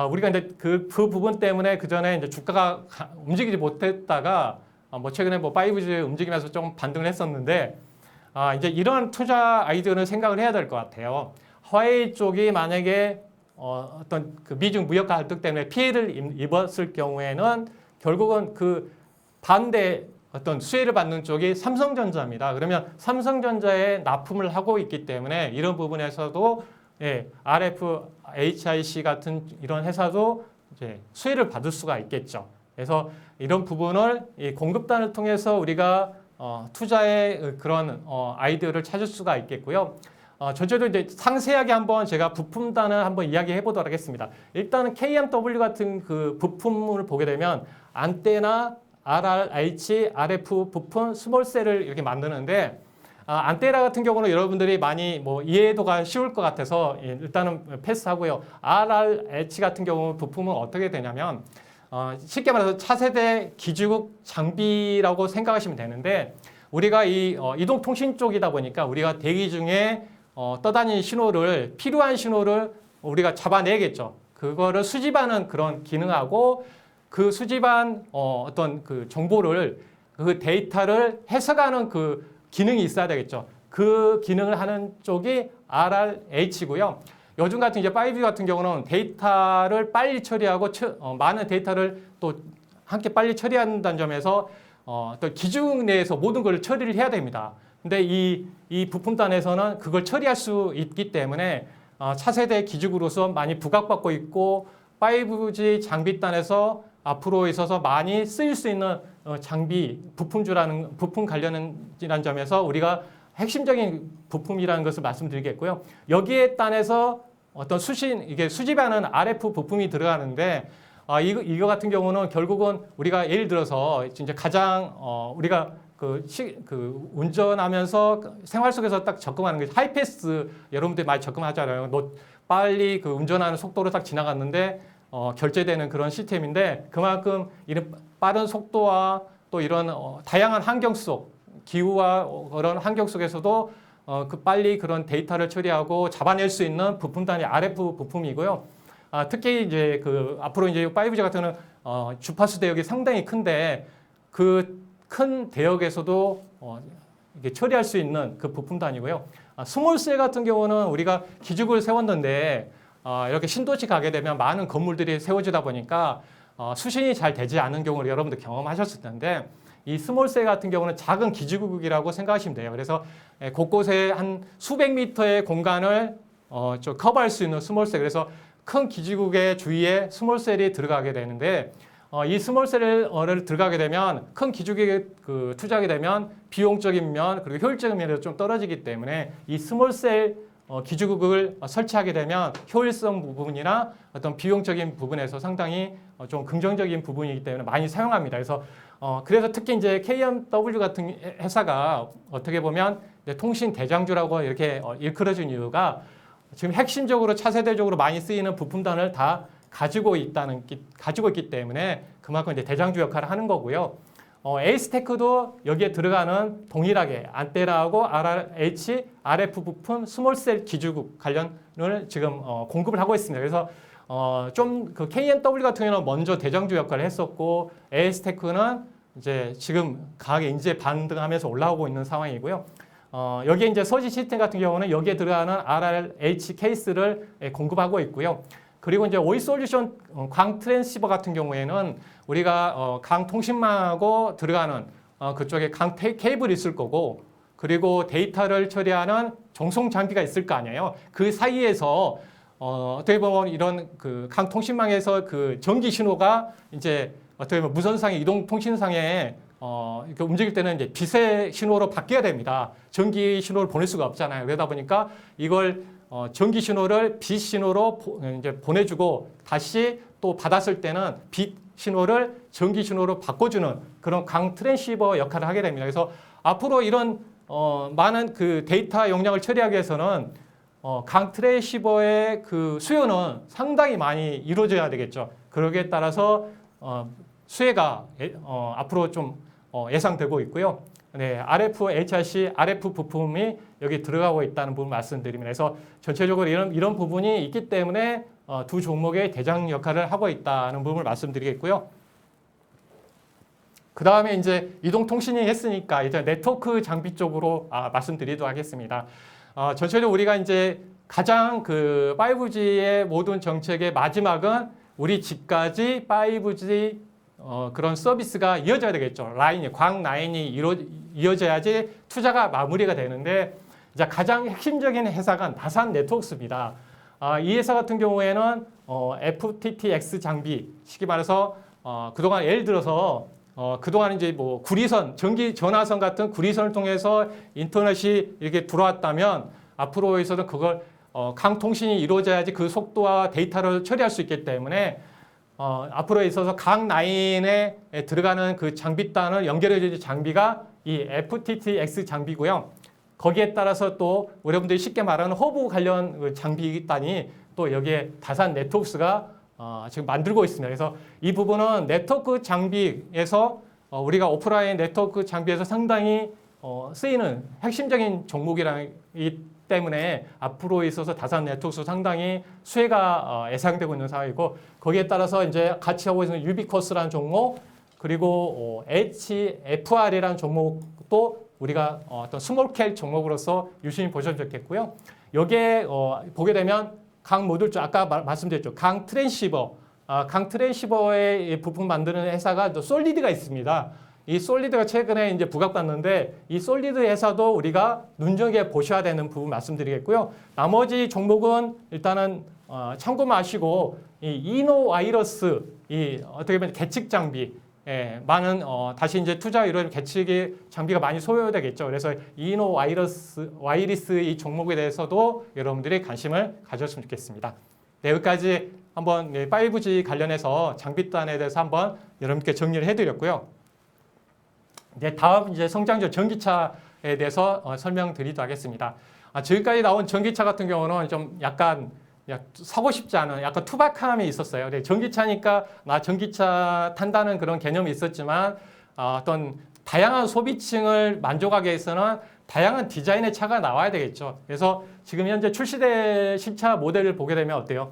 우리가 이제 그 부분 때문에 그 전에 이제 주가가 움직이지 못했다가 뭐 최근에 뭐 5G 움직이면서 좀 반등을 했었는데 이제 이런 투자 아이디어는 생각을 해야 될 것 같아요. 화웨이 쪽이 만약에 어떤 그 미중 무역 갈등 때문에 피해를 입었을 경우에는 결국은 그 반대 어떤 수혜를 받는 쪽이 삼성전자입니다. 그러면 삼성전자에 납품을 하고 있기 때문에 이런 부분에서도 RFHIC 같은 이런 회사도 이제 수혜를 받을 수가 있겠죠. 그래서 이런 부분을 이 공급단을 통해서 우리가 투자의 그런 아이디어를 찾을 수가 있겠고요. 전체적으로 이제 상세하게 한번 제가 부품단을 한번 이야기해 보도록 하겠습니다. 일단은 KMW 같은 그 부품을 보게 되면 안테나, RRH, RF 부품, 스몰셀을 이렇게 만드는데 안테나 같은 경우는 여러분들이 많이 뭐 이해도가 쉬울 것 같아서 일단은 패스하고요. RRH 같은 경우 부품은 어떻게 되냐면 쉽게 말해서 차세대 기지국 장비라고 생각하시면 되는데 우리가 이 이동통신 쪽이다 보니까 우리가 대기 중에 떠다니는 신호를 필요한 신호를 우리가 잡아내겠죠. 그거를 수집하는 그런 기능하고 그 수집한 어떤 그 정보를 그 데이터를 해석하는 그 기능이 있어야 되겠죠. 그 기능을 하는 쪽이 RRH고요. 요즘 같은 이제 5G 같은 경우는 데이터를 빨리 처리하고 많은 데이터를 또 함께 빨리 처리한다는 점에서 또 기중 내에서 모든 걸 처리를 해야 됩니다. 근데 이 부품단에서는 그걸 처리할 수 있기 때문에 차세대 기죽으로서 많이 부각받고 있고 5G 장비단에서 앞으로 있어서 많이 쓰일 수 있는 장비, 부품 관련이라는 점에서 우리가 핵심적인 부품이라는 것을 말씀드리겠고요. 여기에 단에서 어떤 이게 수집하는 RF 부품이 들어가는데 이거 같은 경우는 결국은 우리가 예를 들어서 진짜 가장 우리가 그 운전하면서 생활 속에서 딱 접근하는 게 하이패스 여러분들이 많이 접근하잖아요. 빨리 그 운전하는 속도로 딱 지나갔는데 결제되는 그런 시스템인데 그만큼 이런 빠른 속도와 또 이런 다양한 환경 속 기후와 그런 환경 속에서도 그 빨리 그런 데이터를 처리하고 잡아낼 수 있는 부품단이 RF 부품이고요. 특히 이제 그 앞으로 이제 5G 같은 경우는 주파수 대역이 상당히 큰데 그 큰 대역에서도 이게 처리할 수 있는 그 부품단이고요. 스몰셀 같은 경우는 우리가 기죽을 세웠는데 이렇게 신도시 가게 되면 많은 건물들이 세워지다 보니까 수신이 잘 되지 않은 경우를 여러분들 경험하셨을 텐데 이 스몰셀 같은 경우는 작은 기지국이라고 생각하시면 돼요. 그래서 곳곳에 한 수백 미터의 공간을 좀 커버할 수 있는 스몰셀. 그래서 큰 기지국의 주위에 스몰셀이 들어가게 되는데 이 스몰셀을 들어가게 되면 큰 기지국에 투자하게 되면 비용적인 면 그리고 효율적인 면에서 좀 떨어지기 때문에 이 스몰셀 기지국을 설치하게 되면 효율성 부분이나 어떤 비용적인 부분에서 상당히 좀 긍정적인 부분이기 때문에 많이 사용합니다. 그래서 특히 이제 KMW 같은 회사가 어떻게 보면 통신 대장주라고 이렇게 일컬어진 이유가 지금 핵심적으로 차세대적으로 많이 쓰이는 부품단을 다 가지고 있기 때문에 그만큼 이제 대장주 역할을 하는 거고요. 에이스테크도 여기에 들어가는 동일하게 안테나하고 RRH, RF 부품, 스몰셀 기주국 관련을 지금 공급을 하고 있습니다. 그래서 좀 그 KMW 같은 경우는 먼저 대장주 역할을 했었고 에이스테크는 이제 지금 강하게 인재 반등하면서 올라오고 있는 상황이고요. 여기에 이제 서지 시스템 같은 경우는 여기에 들어가는 RRH 케이스를 공급하고 있고요. 그리고 이제 오이솔루션 광 트랜시버 같은 경우에는 우리가 강 통신망하고 들어가는 그쪽에 강 케이블이 있을 거고 그리고 데이터를 처리하는 정송 장비가 있을 거 아니에요. 그 사이에서 어떻게 보면 이런 그 강 통신망에서 그 전기 신호가 이제 어떻게 보면 무선상의 이동 통신상에 이렇게 움직일 때는 이제 빛의 신호로 바뀌어야 됩니다. 전기 신호를 보낼 수가 없잖아요. 그러다 보니까 이걸 전기 신호를 빛 신호로 이제 보내주고 다시 또 받았을 때는 빛 신호를 전기 신호로 바꿔주는 그런 강 트랜시버 역할을 하게 됩니다. 그래서 앞으로 이런 많은 그 데이터 용량을 처리하기 위해서는 강 트랜시버의 그 수요는 상당히 많이 이루어져야 되겠죠. 그러기에 따라서 수혜가 앞으로 좀 예상되고 있고요. 네, RF, HRC, RF 부품이 여기 들어가고 있다는 부분 말씀드립니다. 그래서 전체적으로 이런 부분이 있기 때문에 두 종목의 대장 역할을 하고 있다는 부분을 말씀드리겠고요. 그 다음에 이제 이동통신이 했으니까 이제 네트워크 장비 쪽으로 말씀드리도록 하겠습니다. 전체적으로 우리가 이제 가장 그 5G의 모든 정책의 마지막은 우리 집까지 5G 그런 서비스가 이어져야 되겠죠. 광 라인이 이어져야지 투자가 마무리가 되는데 이제 가장 핵심적인 회사가 나산 네트워크스입니다. 이 회사 같은 경우에는 FTTX 장비, 쉽게 말해서 그동안 예를 들어서 그동안 이제 뭐 구리선, 전기 전화선 같은 구리선을 통해서 인터넷이 이렇게 들어왔다면 앞으로 있어서 그걸 강통신이 이루어져야지 그 속도와 데이터를 처리할 수 있기 때문에 앞으로 있어서 각 라인에 들어가는 그 장비단을 연결해주는 장비가 이 FTTX 장비고요. 거기에 따라서 또 여러분들이 쉽게 말하는 허브 관련 그 장비단이 또 여기에 다산 네트워크스가 지금 만들고 있습니다. 그래서 이 부분은 네트워크 장비에서 우리가 오프라인 네트워크 장비에서 상당히 쓰이는 핵심적인 종목이기 때문에 앞으로 있어서 다산 네트워크스 상당히 수혜가 예상되고 있는 상황이고 거기에 따라서 이제 같이 하고 있는 유비쿼스라는 종목 그리고 HFR이라는 종목도 우리가 어떤 스몰캡 종목으로서 유심히 보셔도 좋겠고요. 여기에 보게 되면 강 모듈 아까 말씀드렸죠. 강 트랜시버의 부품 만드는 회사가 또 솔리드가 있습니다. 이 솔리드가 최근에 이제 부각받는데 이 솔리드 회사도 우리가 눈여겨 보셔야 되는 부분 말씀드리겠고요. 나머지 종목은 일단은 참고만 하시고 이 이노와이러스 이 어떻게 보면 계측 장비 많은 다시 이제 투자 이런 계측이 장비가 많이 소요되겠죠. 그래서 이노와이러스 이 종목에 대해서도 여러분들이 관심을 가졌으면 좋겠습니다. 네, 여기까지 한번 5G 관련해서 장비단에 대해서 한번 여러분께 정리를 해드렸고요. 네, 다음 이제 성장주 전기차에 대해서 설명드리도록 하겠습니다. 지금까지 나온 전기차 같은 경우는 좀 약간 사고 싶지 않은 약간 투박함이 있었어요. 네, 전기차니까 나 전기차 탄다는 그런 개념이 있었지만 어떤 다양한 소비층을 만족하기 위해서는 다양한 디자인의 차가 나와야 되겠죠. 그래서 지금 현재 출시된 신차 모델을 보게 되면 어때요?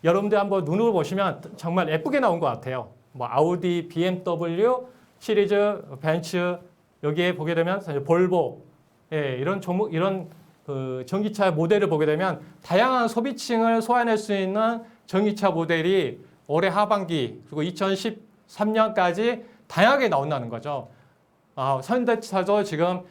여러분들 한번 눈으로 보시면 정말 예쁘게 나온 것 같아요. 뭐 아우디, BMW 시리즈, 벤츠 여기에 보게 되면 볼보 이런 종목 이런 그 전기차 모델을 보게 되면 다양한 소비층을 소화해낼 수 있는 전기차 모델이 올해 하반기 그리고 2013년까지 다양하게 나온다는 거죠. 현대차도 지금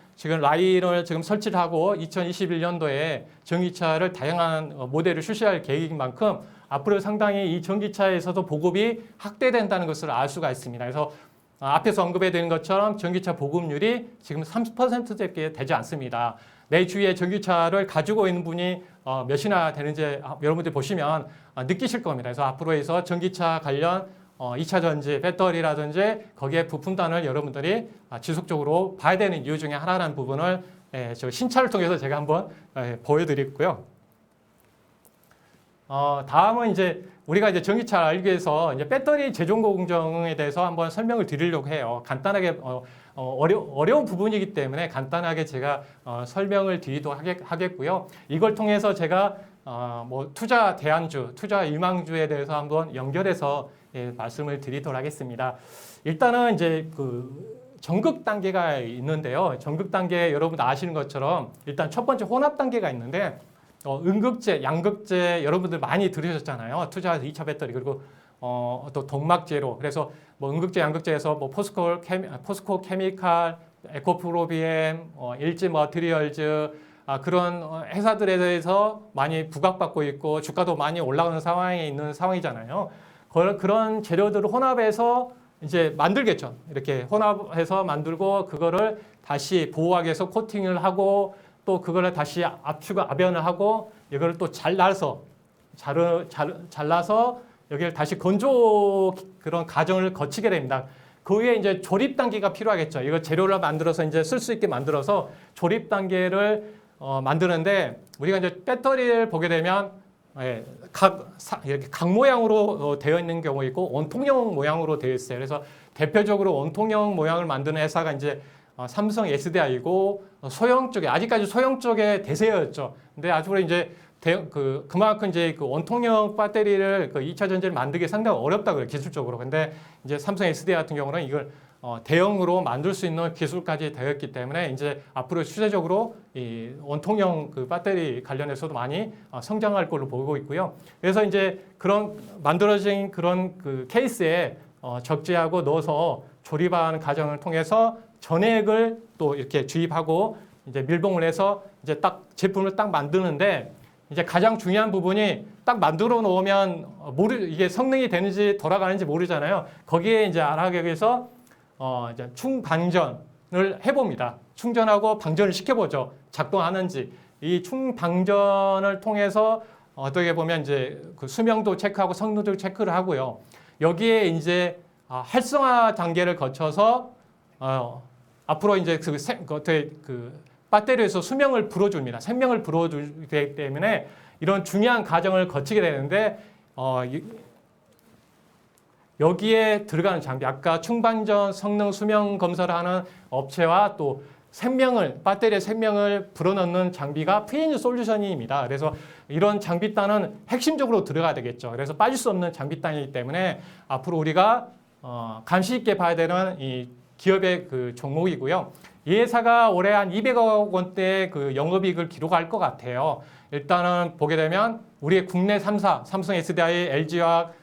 라인을 지금 설치를 하고 2021년도에 전기차를 다양한 모델을 출시할 계획인 만큼 앞으로 상당히 이 전기차에서도 보급이 확대된다는 것을 알 수가 있습니다. 그래서 앞에서 언급해 드린 것처럼 전기차 보급률이 지금 30%밖에 되지 않습니다. 내 주위에 전기차를 가지고 있는 분이 몇이나 되는지 여러분들 보시면 느끼실 겁니다. 그래서 앞으로 해서 전기차 관련 2차 전지, 배터리라든지 거기에 부품단을 여러분들이 지속적으로 봐야 되는 이유 중에 하나라는 부분을 저 신차를 통해서 제가 한번 보여드렸고요. 다음은 이제 우리가 이제 전기차를 알기 위해서 이제 배터리 제종 공정에 대해서 한번 설명을 드리려고 해요. 간단하게 어려운 부분이기 때문에 간단하게 제가 설명을 드리도록 하겠고요. 이걸 통해서 제가 뭐 투자 대안주, 투자 유망주에 대해서 한번 연결해서 말씀을 드리도록 하겠습니다. 일단은 이제 그 전극 단계가 있는데요. 전극 단계 여러분 아시는 것처럼 일단 첫 번째 혼합 단계가 있는데 음극재, 양극재 여러분들 많이 들으셨잖아요. 투자해서 2차 배터리 그리고 또 동막재로 그래서 뭐 음극재, 양극재에서 뭐 포스코 케미칼, 에코프로비엠, 일지 머티리얼즈 그런 회사들에 대해서 많이 부각받고 있고 주가도 많이 올라가는 상황에 있는 상황이잖아요. 그런 재료들을 혼합해서 이제 만들겠죠. 이렇게 혼합해서 만들고 그거를 다시 보호하기 위해서 코팅을 하고 또 그거를 다시 압축을 압연을 하고 이거를 또 잘라서 여기를 다시 건조 그런 과정을 거치게 됩니다. 그 위에 이제 조립 단계가 필요하겠죠. 이거 재료를 만들어서 이제 쓸 수 있게 만들어서 조립 단계를 만드는데 우리가 이제 배터리를 보게 되면 이렇게 각 모양으로 되어 있는 경우 있고 원통형 모양으로 되어 있어요. 그래서 대표적으로 원통형 모양을 만드는 회사가 이제 삼성 SDI고 소형 쪽에 아직까지 소형 쪽에 대세였죠. 근데 앞으로 이제 그만큼 이제 그 원통형 배터리를 그 2차 전지를 만들기 상당히 어렵다 그래요, 기술적으로. 근데 이제 삼성 SDI 같은 경우는 이걸 대형으로 만들 수 있는 기술까지 되었기 때문에 이제 앞으로 추세적으로 이 원통형 그 배터리 관련해서도 많이 성장할 걸로 보고 있고요. 그래서 이제 그런 만들어진 그런 그 케이스에 적재하고 넣어서 조립하는 과정을 통해서 전액을 또 이렇게 주입하고 이제 밀봉을 해서 이제 딱 제품을 딱 만드는데 이제 가장 중요한 부분이 딱 만들어 놓으면 이게 성능이 되는지 돌아가는지 모르잖아요. 거기에 이제 알아가기 위해서 이제 충방전을 해봅니다. 충전하고 방전을 시켜보죠. 작동하는지. 이 충방전을 통해서 어떻게 보면 이제 그 수명도 체크하고 성능도 체크를 하고요. 여기에 이제 활성화 단계를 거쳐서 앞으로 이제 그 배터리에서 수명을 불어줍니다. 생명을 불어주기 때문에 이런 중요한 과정을 거치게 되는데 여기에 들어가는 장비, 아까 충반전 성능 수명 검사를 하는 업체와 또 배터리의 생명을 불어넣는 장비가 PNG 솔루션입니다. 그래서 이런 장비단은 핵심적으로 들어가야 되겠죠. 그래서 빠질 수 없는 장비단이기 때문에 앞으로 우리가 감시 있게 봐야 되는 이 기업의 그 종목이고요. 이 회사가 올해 한 200억 원대의 그 영업이익을 기록할 것 같아요. 일단은 보게 되면 우리의 국내 3사, 삼성 SDI, LG화학,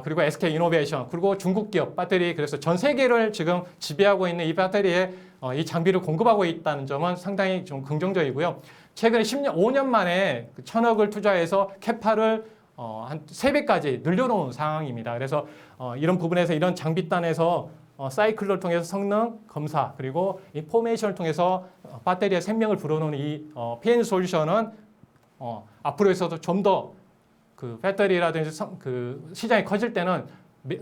그리고 SK이노베이션, 그리고 중국 기업 배터리, 그래서 전 세계를 지금 지배하고 있는 이 배터리에 이 장비를 공급하고 있다는 점은 상당히 좀 긍정적이고요. 최근에 5년 만에 1,000억을 투자해서 캐파를 한 3배까지 늘려놓은 상황입니다. 그래서 이런 부분에서 이런 장비단에서 사이클을 통해서 성능 검사, 그리고 이 포메이션을 통해서 배터리의 생명을 불어넣는 이 PN 솔루션은 앞으로에서도 좀 더 그 배터리라든지 그 시장이 커질 때는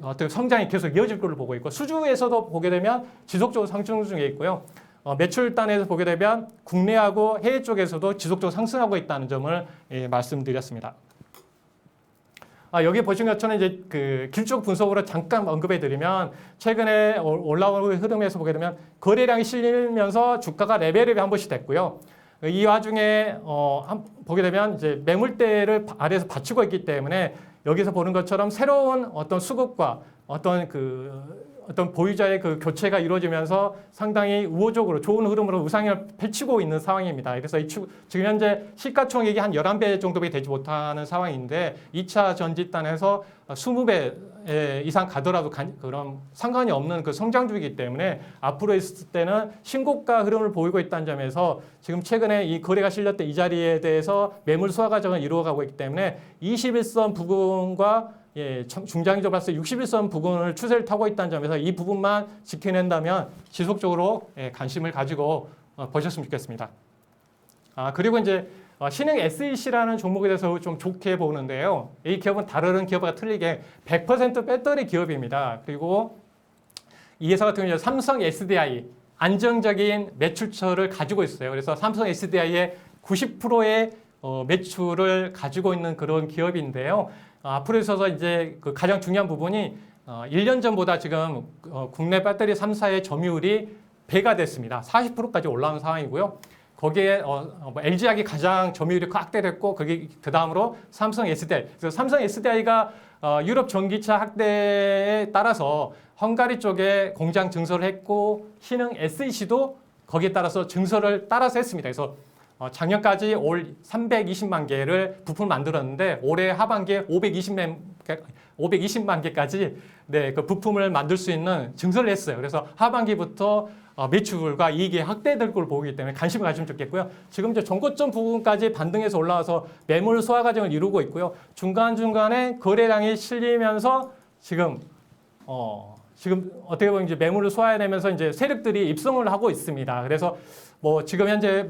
어떤 성장이 계속 이어질 걸로 보고 있고, 수주에서도 보게 되면 지속적으로 상승 중에 있고요. 매출단에서 보게 되면 국내하고 해외 쪽에서도 지속적으로 상승하고 있다는 점을 말씀드렸습니다. 여기 보신 것처럼 이제 그 길쭉 분석으로 잠깐 언급해 드리면, 최근에 올라오는 흐름에서 보게 되면 거래량이 실리면서 주가가 레벨업이 한 번씩 됐고요. 이 와중에 보게 되면 이제 매물대를 아래에서 받치고 있기 때문에 여기서 보는 것처럼 새로운 어떤 수급과 어떤 보유자의 그 교체가 이루어지면서 상당히 우호적으로 좋은 흐름으로 우상향을 펼치고 있는 상황입니다. 그래서 지금 현재 시가총액이 한 11배 정도밖에 되지 못하는 상황인데 2차 전지단에서 20배 이상 가더라도 그런 상관이 없는 그 성장주이기 때문에 앞으로 있을 때는 신고가 흐름을 보이고 있다는 점에서 지금 최근에 이 거래가 실렸던 이 자리에 대해서 매물 수화 과정을 이루어가고 있기 때문에 21선 부근과 중장기적으로 봤을 때 61선 부근을 추세를 타고 있다는 점에서 이 부분만 지켜낸다면 지속적으로 관심을 가지고 보셨으면 좋겠습니다. 그리고 이제 신흥 SEC라는 종목에 대해서 좀 좋게 보는데요. 이 기업은 다른 기업과 틀리게 100% 배터리 기업입니다. 그리고 이 회사 같은 경우는 삼성 SDI 안정적인 매출처를 가지고 있어요. 그래서 삼성 SDI의 90%의 매출을 가지고 있는 그런 기업인데요. 앞으로 있어서 이제 그 가장 중요한 부분이 1년 전보다 지금 국내 배터리 3사의 점유율이 배가 됐습니다. 40%까지 올라온 상황이고요. 거기에 LG화학이 가장 점유율이 확대됐고, 거기 그 다음으로 삼성 SDI. 그래서 삼성 SDI가 유럽 전기차 확대에 따라서 헝가리 쪽에 공장 증설을 했고, 신흥 SEC도 거기에 따라서 증설을 따라서 했습니다. 그래서 작년까지 올 320만 개를 부품을 만들었는데 올해 하반기에 520만 개까지 그 부품을 만들 수 있는 증설을 했어요. 그래서 하반기부터 매출과 이익이 확대될 걸 보기 때문에 관심을 가지면 좋겠고요. 지금 이제 전고점 부분까지 반등해서 올라와서 매물 소화 과정을 이루고 있고요. 중간중간에 거래량이 실리면서 지금 어떻게 보면 이제 매물을 소화해내면서 이제 세력들이 입성을 하고 있습니다. 그래서 지금 현재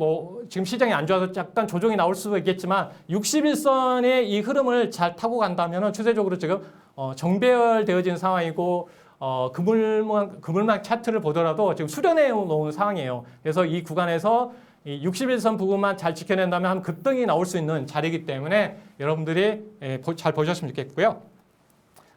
지금 시장이 안 좋아서 약간 조정이 나올 수도 있겠지만 61선의 이 흐름을 잘 타고 간다면은 추세적으로 지금 정배열되어진 상황이고, 그물망 차트를 보더라도 지금 수렴해 놓은 상황이에요. 그래서 이 구간에서 이 61선 부분만 잘 지켜낸다면 한 급등이 나올 수 있는 자리이기 때문에 여러분들이 잘 보셨으면 좋겠고요.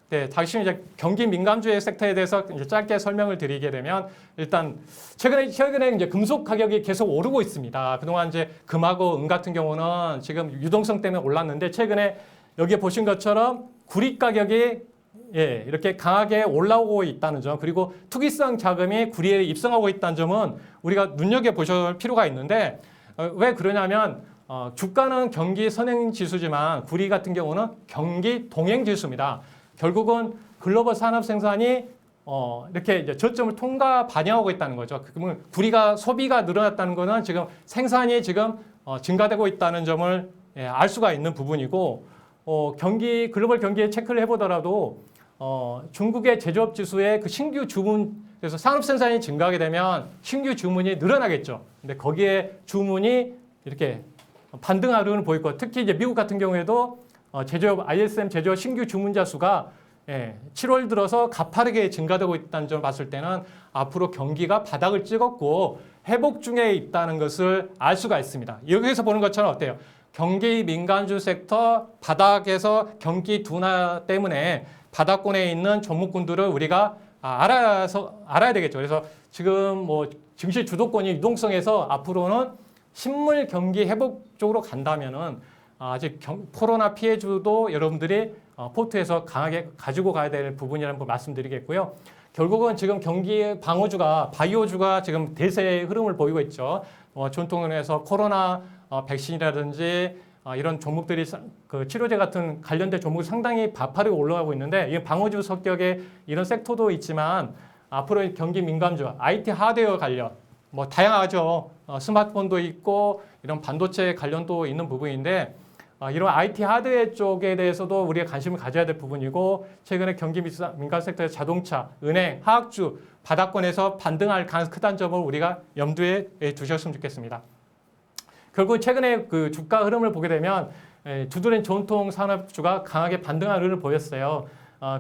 네, 다시 이제 경기 민감주의 섹터에 대해서 이제 짧게 설명을 드리게 되면, 일단 최근에 이제 금속 가격이 계속 오르고 있습니다. 그동안 이제 금하고 은 같은 경우는 지금 유동성 때문에 올랐는데, 최근에 여기에 보신 것처럼 구리 가격이 이렇게 강하게 올라오고 있다는 점, 그리고 투기성 자금이 구리에 입성하고 있다는 점은 우리가 눈여겨보실 필요가 있는데, 왜 그러냐면 주가는 경기 선행 지수지만 구리 같은 경우는 경기 동행 지수입니다. 결국은 글로벌 산업 생산이 이렇게 이제 저점을 통과 반영하고 있다는 거죠. 그러면 구리가 소비가 늘어났다는 거는 지금 생산이 지금 증가되고 있다는 점을 알 수가 있는 부분이고, 글로벌 경기에 체크를 해보더라도 중국의 제조업 지수의 그 신규 주문, 그래서 산업 생산이 증가하게 되면 신규 주문이 늘어나겠죠. 근데 거기에 주문이 이렇게 반등하는 보이고, 특히 이제 미국 같은 경우에도 제조업 ISM 제조업 신규 주문자 수가 7월 들어서 가파르게 증가되고 있다는 점을 봤을 때는 앞으로 경기가 바닥을 찍었고 회복 중에 있다는 것을 알 수가 있습니다. 여기서 보는 것처럼 어때요? 경기 민간주 섹터 바닥에서 경기 둔화 때문에 바닥권에 있는 종목군들을 우리가 알아야 되겠죠. 그래서 지금 뭐 증시 주도권이 유동성에서 앞으로는 실물 경기 회복 쪽으로 간다면은 아직 코로나 피해주도 여러분들이 포트에서 강하게 가지고 가야 될 부분이라는 걸 말씀드리겠고요. 결국은 지금 경기 방어주가 바이오주가 지금 대세의 흐름을 보이고 있죠. 전통에서 코로나 백신이라든지 이런 종목들이 그 치료제 같은 관련된 종목이 상당히 가파르게 올라가고 있는데 이 방어주 성격의 이런 섹터도 있지만 앞으로 경기 민감주, IT 하드웨어 관련 뭐 다양하죠. 스마트폰도 있고 이런 반도체 관련도 있는 부분인데 이런 IT 하드웨어 쪽에 대해서도 우리가 관심을 가져야 될 부분이고 최근에 경기 민간 섹터의 자동차, 은행, 화학주 바닥권에서 반등할 가능성이 크다는 점을 우리가 염두에 두셨으면 좋겠습니다. 결국 최근에 그 주가 흐름을 보게 되면 주들은 전통 산업주가 강하게 반등하는 흐름을 보였어요.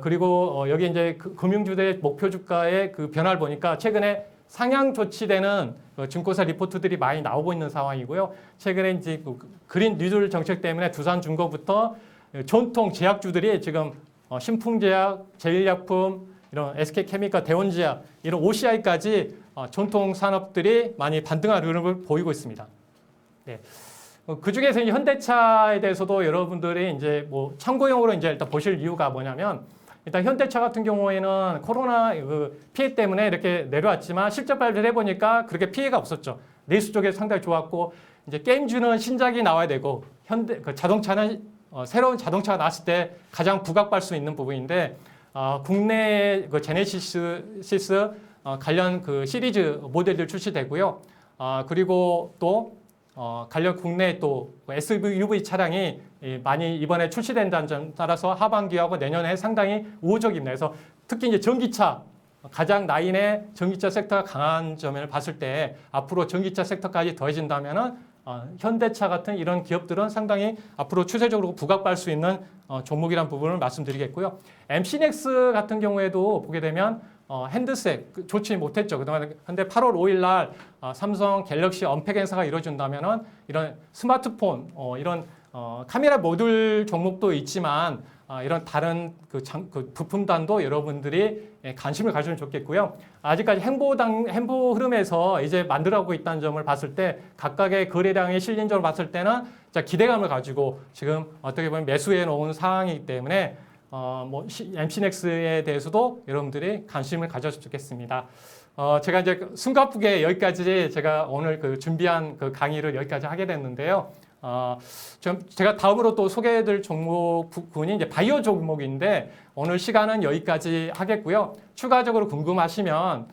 그리고 여기 이제 금융주들의 목표 주가의 그 변화를 보니까 최근에 상향 조치되는 증권사 리포트들이 많이 나오고 있는 상황이고요. 최근에 이제 그린 뉴딜 정책 때문에 두산중공부터 전통 제약주들이 지금 신풍제약, 제일약품, 이런 SK케미칼, 대원제약, 이런 OCI까지 전통 산업들이 많이 반등하는 흐름을 보이고 있습니다. 네. 그 중에서 현대차에 대해서도 여러분들이 이제 뭐 참고용으로 이제 일단 보실 이유가 뭐냐면 일단 현대차 같은 경우에는 코로나 그 피해 때문에 이렇게 내려왔지만 실적 발표를 해보니까 그렇게 피해가 없었죠. 내수 쪽에 상당히 좋았고 이제 게임주는 신작이 나와야 되고 자동차는 새로운 자동차가 나왔을 때 가장 부각받을 수 있는 부분인데 국내 그 제네시스 관련 그 시리즈 모델들 출시되고요. 그리고 또 관련 국내 또 SUV 차량이 많이 이번에 출시된다는 점 따라서 하반기하고 내년에 상당히 우호적입니다. 그래서 특히 이제 전기차 가장 라인의 전기차 섹터가 강한 점을 봤을 때 앞으로 전기차 섹터까지 더해진다면은 현대차 같은 이런 기업들은 상당히 앞으로 추세적으로 부각받을 수 있는 종목이라는 부분을 말씀드리겠고요. MC넥스 같은 경우에도 보게 되면 핸드셋 좋지 못했죠. 그동안 근데 8월 5일 날 삼성 갤럭시 언팩 행사가 이루어진다면은 이런 스마트폰 이런 카메라 모듈 종목도 있지만 이런 다른 그 부품단도 여러분들이 관심을 가지면 좋겠고요. 아직까지 행보 흐름에서 이제 만들어가고 있다는 점을 봤을 때 각각의 거래량의 실린적으로 봤을 때는 기대감을 가지고 지금 어떻게 보면 매수해 놓은 상황이기 때문에 뭐 MC넥스에 대해서도 여러분들이 관심을 가졌으면 좋겠습니다. 제가 이제 숨가쁘게 여기까지 제가 오늘 그 준비한 그 강의를 여기까지 하게 됐는데요. 제가 다음으로 또 소개해드릴 종목 부분이 이제 바이오 종목인데 오늘 시간은 여기까지 하겠고요. 추가적으로 궁금하시면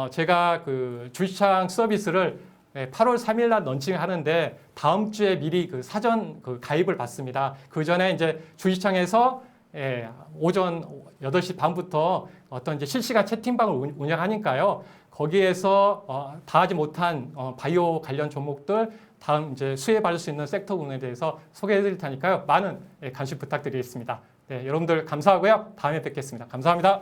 제가 그 주식창 서비스를 8월 3일 날 런칭하는데 다음 주에 미리 그 사전 그 가입을 받습니다. 그 전에 이제 주식창에서 오전 8시 반부터 어떤 이제 실시간 채팅방을 운영하니까요. 거기에서 다 하지 못한 바이오 관련 종목들 다음 이제 수혜받을 수 있는 섹터 부분에 대해서 소개해 드릴 테니까요. 많은 관심 부탁드리겠습니다. 네, 여러분들 감사하고요. 다음에 뵙겠습니다. 감사합니다.